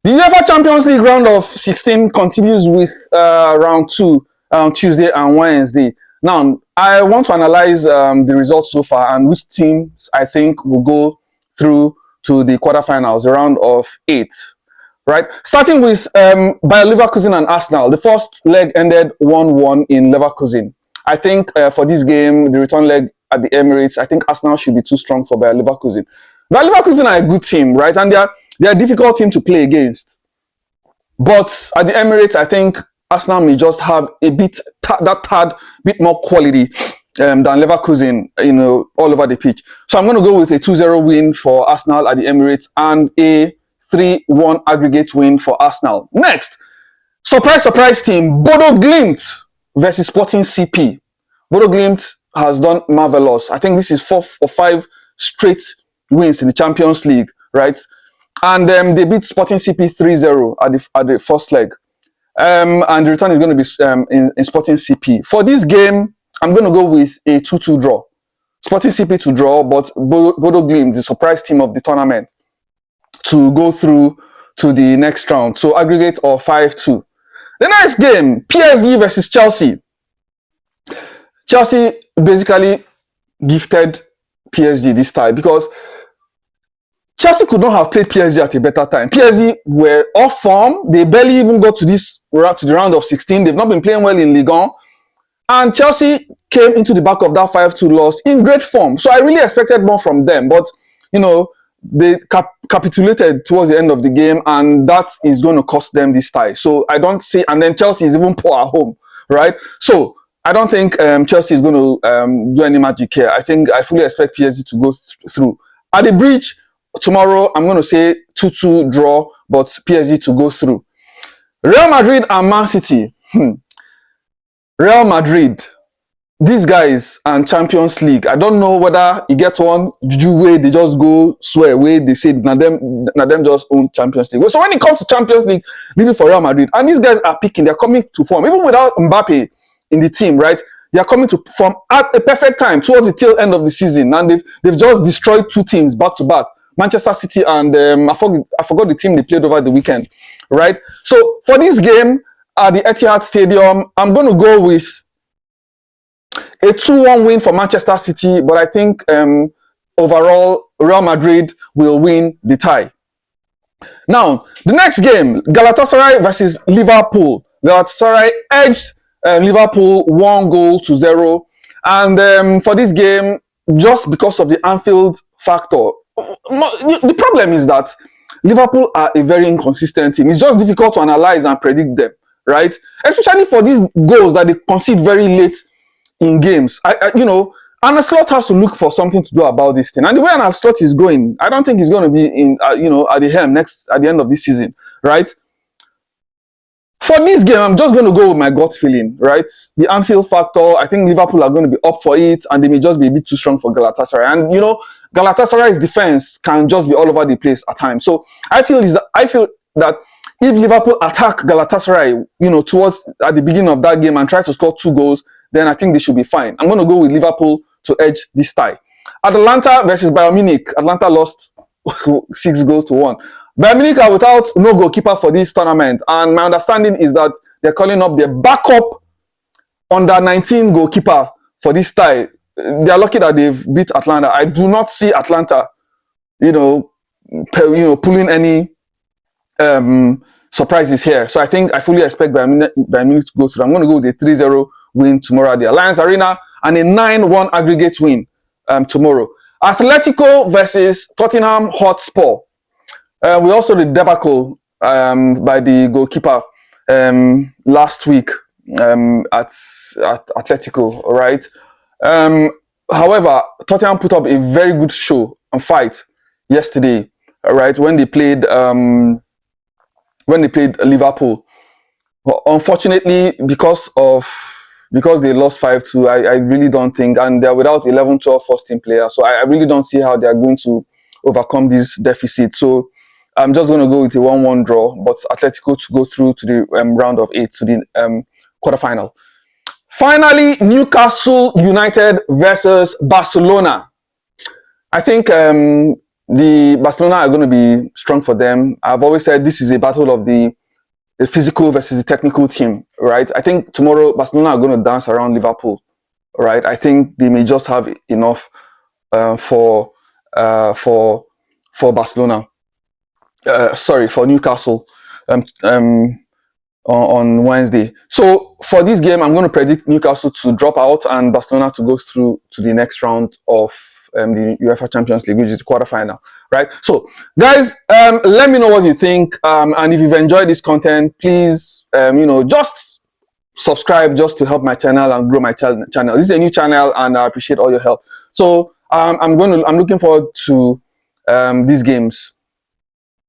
The UEFA Champions League round of 16 continues with round 2 on Tuesday and Wednesday. Now, I want to analyze the results so far and which teams I think will go through to the quarterfinals, the round of 8. Right, starting with Bayer Leverkusen and Arsenal. The first leg ended 1-1 in Leverkusen. I think for this game, the return leg at the Emirates, I think Arsenal should be too strong for Bayer Leverkusen. Bayer Leverkusen are a good team, right? And they're a difficult team to play against. But at the Emirates, I think Arsenal may just have a bit tad bit more quality than Leverkusen, all over the pitch. So I'm going to go with a 2-0 win for Arsenal at the Emirates and a 3-1 aggregate win for Arsenal. Next, surprise team, Bodo Glimt versus Sporting CP. Bodo Glimt has done marvelous. I think this is 4 or 5 straight wins in the Champions League, right? And they beat Sporting CP 3-0 at the first leg. And the return is going to be in Sporting CP. For this game, I'm going to go with a 2-2 draw. Sporting CP to draw, but Bodo Glimt, the surprise team of the tournament, to go through to the next round. So aggregate of 5-2. The next game, PSG versus Chelsea. Chelsea basically gifted PSG this time because Chelsea could not have played PSG at a better time. PSG were off form. They barely even got to the round of 16. They've not been playing well in Ligue 1. And Chelsea came into the back of that 5-2 loss in great form. So I really expected more from them. But, they capitulated towards the end of the game, and that is going to cost them this tie. So I don't see, and then Chelsea is even poor at home, right? So I don't think Chelsea is going to do any magic here. I fully expect PSG to go through. At the bridge tomorrow, I'm going to say 2-2 draw, but PSG to go through. Real Madrid and Man City. Real Madrid. These guys and Champions League, I don't know whether you get one juju way they just go swear way they say na them just own Champions League. So when it comes to Champions League, leaving for Real Madrid, and these guys are picking, they're coming to form even without Mbappe in the team, right? They are coming to form at a perfect time towards the tail end of the season, and they've just destroyed 2 teams back to back, Manchester City and I forgot the team they played over the weekend, right? So for this game at the Etihad Stadium, I'm going to go with a 2-1 win for Manchester City, but I think overall Real Madrid will win the tie. Now, the next game, Galatasaray versus Liverpool. Galatasaray edged Liverpool 1-0. And for this game, just because of the Anfield factor, the problem is that Liverpool are a very inconsistent team. It's just difficult to analyze and predict them, right? Especially for these goals that they concede very late in games. Arne Slot has to look for something to do about this thing. And the way Arne Slot is going, I don't think he's going to be in, at the helm at the end of this season, right? For this game, I'm just going to go with my gut feeling, right? The Anfield factor, I think Liverpool are going to be up for it, and they may just be a bit too strong for Galatasaray. And Galatasaray's defense can just be all over the place at times. So I feel that if Liverpool attack Galatasaray, towards at the beginning of that game and try to score 2 goals, then I think they should be fine. I'm going to go with Liverpool to edge this tie. Atalanta versus Bayern Munich. Atalanta lost 6-1. Bayern Munich are without no goalkeeper for this tournament. And my understanding is that they're calling up their backup under 19 goalkeeper for this tie. They're lucky that they've beat Atlanta. I do not see Atlanta, pulling any surprises here. So I fully expect Bayern Munich to go through. I'm going to go with a 3-0 win tomorrow at the Allianz Arena and a 9-1 aggregate win tomorrow. Atletico versus Tottenham Hotspur. We also the debacle by the goalkeeper last week at Atletico, right? However, Tottenham put up a very good show and fight yesterday, right? When they played Liverpool. But unfortunately, because they lost 5-2, I really don't think, and they're without 11-12 first team players, so I really don't see how they're going to overcome this deficit. So I'm just going to go with a 1-1 draw, but Atletico to go through to the round of 8 to the quarterfinal. Finally, Newcastle United versus Barcelona. I think the Barcelona are going to be strong for them. I've always said this is a battle of the physical versus the technical team, right? I think tomorrow Barcelona are going to dance around Liverpool, right? I think they may just have enough for Barcelona. Sorry, for Newcastle. Um, um, on Wednesday. So for this game, I'm going to predict Newcastle to drop out and Barcelona to go through to the next round of the UEFA Champions League, which is the quarterfinal, right? So guys, let me know what you think. And if you've enjoyed this content, please, just subscribe just to help my channel and grow my channel. This is a new channel and I appreciate all your help. So I'm looking forward to these games.